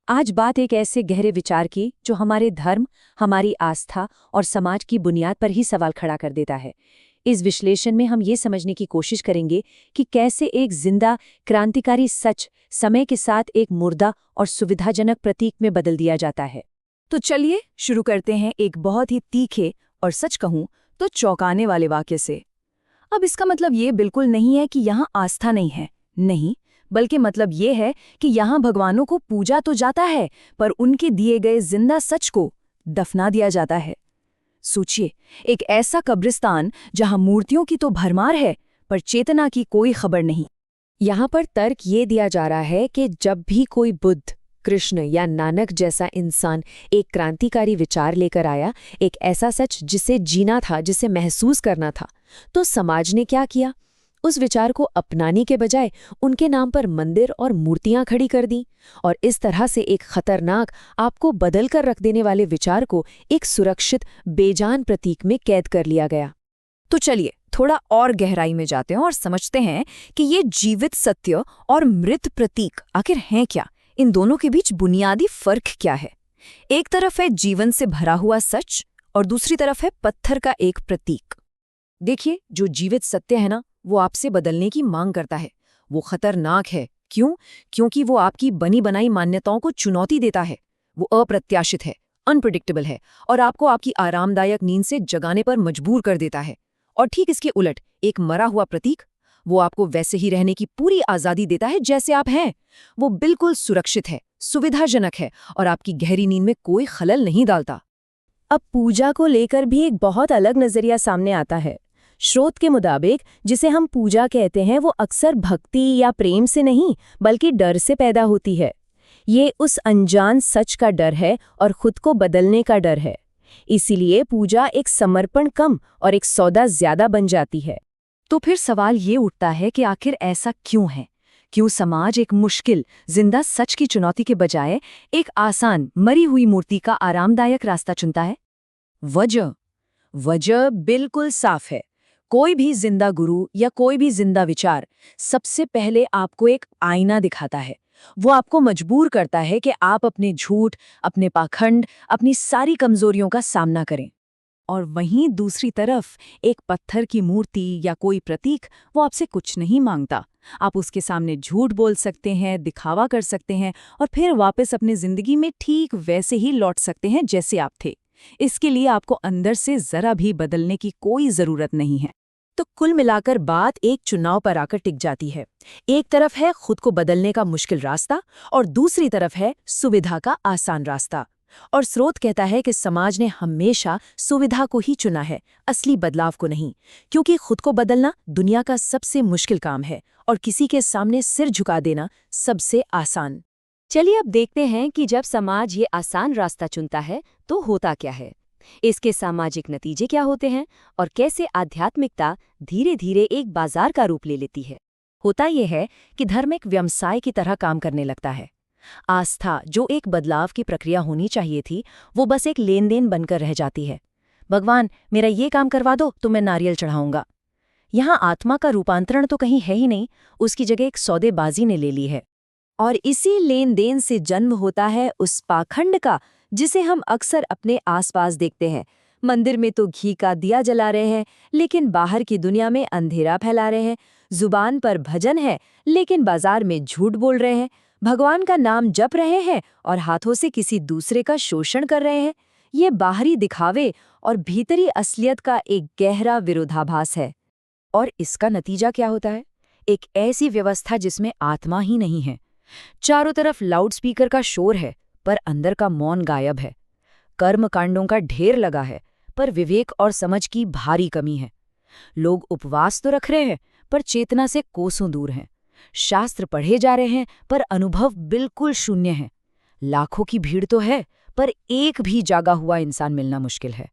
आज बात एक ऐसे गहरे विचार की जो हमारे धर्म, हमारी आस्था और समाज की बुनियाद पर ही सवाल खड़ा कर देता है। इस विश्लेषण में हम ये समझने की कोशिश करेंगे कि कैसे एक जिंदा, क्रांतिकारी सच समय के साथ एक मुर्दा और सुविधाजनक प्रतीक में बदल दिया जाता है। तो चलिए शुरू करते हैं एक बहुत ही तीखे और सच कहूं तो चौंकाने वाले वाक्य से। अब इसका मतलब ये बिल्कुल नहीं है कि यहाँ आस्था नहीं है, नहीं, बल्कि मतलब ये है कि यहाँ भगवानों को पूजा तो जाता है, पर उनके दिए गए जिंदा सच को दफना दिया जाता है। सोचिए, एक ऐसा कब्रिस्तान जहाँ मूर्तियों की तो भरमार है, पर चेतना की कोई खबर नहीं। यहाँ पर तर्क ये दिया जा रहा है कि जब भी कोई बुद्ध, कृष्ण या नानक जैसा इंसान एक क्रांतिकारी विचार लेकर आया, एक ऐसा सच जिसे जीना था, जिसे महसूस करना था, तो समाज ने क्या किया? उस विचार को अपनाने के बजाय उनके नाम पर मंदिर और मूर्तियां खड़ी कर दी, और इस तरह से एक खतरनाक, आपको बदल कर रख देने वाले विचार को एक सुरक्षित, बेजान प्रतीक में कैद कर लिया गया। तो चलिए थोड़ा और गहराई में जाते हैं और समझते हैं कि ये जीवित सत्य और मृत प्रतीक आखिर हैं क्या, इन दोनों के बीच बुनियादी फर्क क्या है। एक तरफ है जीवन से भरा हुआ सच और दूसरी तरफ है पत्थर का एक प्रतीक। देखिए, जो जीवित सत्य है ना, वो आपसे बदलने की मांग करता है। वो खतरनाक है। क्यों? क्योंकि वो आपकी बनी बनाई मान्यताओं को चुनौती देता है। वो अप्रत्याशित है, अनप्रिडिक्टेबल है, और आपको आपकी आरामदायक नींद से जगाने पर मजबूर कर देता है। और ठीक इसके उलट एक मरा हुआ प्रतीक, वो आपको वैसे ही रहने की पूरी आज़ादी देता है जैसे आप हैं। वो बिल्कुल सुरक्षित है, सुविधाजनक है, और आपकी गहरी नींद में कोई खलल नहीं डालता। अब पूजा को लेकर भी एक बहुत अलग नजरिया सामने आता है। स्रोत के मुताबिक जिसे हम पूजा कहते हैं, वो अक्सर भक्ति या प्रेम से नहीं, बल्कि डर से पैदा होती है। ये उस अनजान सच का डर है और खुद को बदलने का डर है। इसीलिए पूजा एक समर्पण कम और एक सौदा ज्यादा बन जाती है। तो फिर सवाल ये उठता है कि आखिर ऐसा क्यों है? क्यों समाज एक मुश्किल, जिंदा सच की चुनौती के बजाय एक आसान, मरी हुई मूर्ति का आरामदायक रास्ता चुनता है? वजह बिल्कुल साफ है। कोई भी जिंदा गुरु या कोई भी जिंदा विचार सबसे पहले आपको एक आईना दिखाता है। वो आपको मजबूर करता है कि आप अपने झूठ, अपने पाखंड, अपनी सारी कमजोरियों का सामना करें। और वहीं दूसरी तरफ एक पत्थर की मूर्ति या कोई प्रतीक, वो आपसे कुछ नहीं मांगता। आप उसके सामने झूठ बोल सकते हैं, दिखावा कर सकते हैं, और फिर वापस अपनी जिंदगी में ठीक वैसे ही लौट सकते हैं जैसे आप थे। इसके लिए आपको अंदर से जरा भी बदलने की कोई जरूरत नहीं है। तो कुल मिलाकर बात एक चुनाव पर आकर टिक जाती है। एक तरफ है खुद को बदलने का मुश्किल रास्ता, और दूसरी तरफ है सुविधा का आसान रास्ता। और स्रोत कहता है कि समाज ने हमेशा सुविधा को ही चुना है, असली बदलाव को नहीं, क्योंकि खुद को बदलना दुनिया का सबसे मुश्किल काम है और किसी के सामने सिर झुका देना सबसे आसान। चलिए अब देखते हैं कि जब समाज ये आसान रास्ता चुनता है तो होता क्या है, इसके सामाजिक नतीजे क्या होते हैं, और कैसे आध्यात्मिकता धीरे धीरे एक बाजार का रूप ले लेती है। होता यह है कि धर्म एक व्यवसाय की तरह काम करने लगता है। आस्था, जो एक बदलाव की प्रक्रिया होनी चाहिए थी, वो बस एक लेन देन बनकर रह जाती है। भगवान, मेरा ये काम करवा दो तो मैं नारियल चढ़ाऊंगा। यहाँ आत्मा का रूपांतरण तो कहीं है ही नहीं, उसकी जगह एक सौदेबाजी ने ले ली है। और इसी लेन देन से जन्म होता है उस पाखंड का जिसे हम अक्सर अपने आसपास देखते हैं। मंदिर में तो घी का दिया जला रहे हैं, लेकिन बाहर की दुनिया में अंधेरा फैला रहे हैं। जुबान पर भजन है, लेकिन बाजार में झूठ बोल रहे हैं। भगवान का नाम जप रहे हैं और हाथों से किसी दूसरे का शोषण कर रहे हैं। ये बाहरी दिखावे और भीतरी असलियत का एक गहरा विरोधाभास है। और इसका नतीजा क्या होता है? एक ऐसी व्यवस्था जिसमें आत्मा ही नहीं है। चारों तरफ लाउडस्पीकर का शोर है, पर अंदर का मौन गायब है। कर्मकांडों का ढेर लगा है, पर विवेक और समझ की भारी कमी है। लोग उपवास तो रख रहे हैं, पर चेतना से कोसों दूर हैं। शास्त्र पढ़े जा रहे हैं, पर अनुभव बिल्कुल शून्य है। लाखों की भीड़ तो है, पर एक भी जागा हुआ इंसान मिलना मुश्किल है।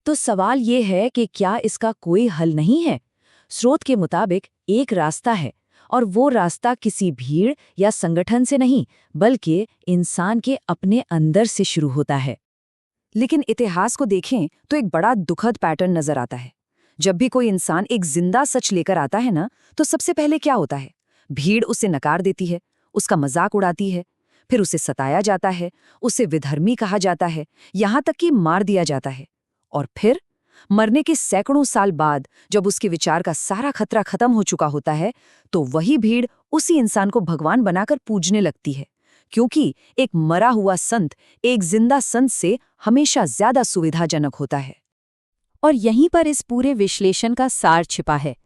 तो सवाल ये है कि क्या इसका कोई हल नहीं है? स्रोत के मुताबिक एक रास्ता है, और वो रास्ता किसी भीड़ या संगठन से नहीं, बल्कि इंसान के अपने अंदर से शुरू होता है। लेकिन इतिहास को देखें तो एक बड़ा दुखद पैटर्न नजर आता है। जब भी कोई इंसान एक जिंदा सच लेकर आता है ना, तो सबसे पहले क्या होता है? भीड़ उसे नकार देती है, उसका मजाक उड़ाती है। फिर उसे सताया जाता है, उसे विधर्मी कहा जाता है, यहाँ तक कि मार दिया जाता है। और फिर मरने के सैकड़ों साल बाद जब उसके विचार का सारा खतरा खत्म हो चुका होता है, तो वही भीड़ उसी इंसान को भगवान बनाकर पूजने लगती है, क्योंकि एक मरा हुआ संत एक जिंदा संत से हमेशा ज्यादा सुविधाजनक होता है। और यहीं पर इस पूरे विश्लेषण का सार छिपा है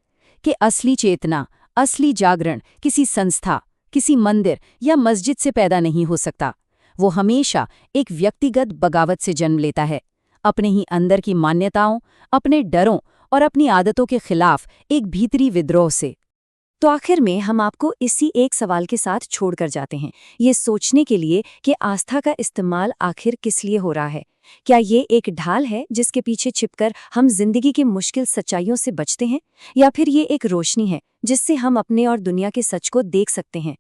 कि असली चेतना, असली जागरण किसी संस्था, किसी मंदिर या मस्जिद से पैदा नहीं हो सकता। वो हमेशा एक व्यक्तिगत बगावत से जन्म लेता है, अपने ही अंदर की मान्यताओं, अपने डरों और अपनी आदतों के खिलाफ एक भीतरी विद्रोह से। तो आखिर में हम आपको इसी एक सवाल के साथ छोड़कर जाते हैं, ये सोचने के लिए कि आस्था का इस्तेमाल आखिर किस लिए हो रहा है। क्या ये एक ढाल है जिसके पीछे छिपकर हम जिंदगी की मुश्किल सच्चाइयों से बचते हैं, या फिर ये एक रोशनी है जिससे हम अपने और दुनिया के सच को देख सकते हैं।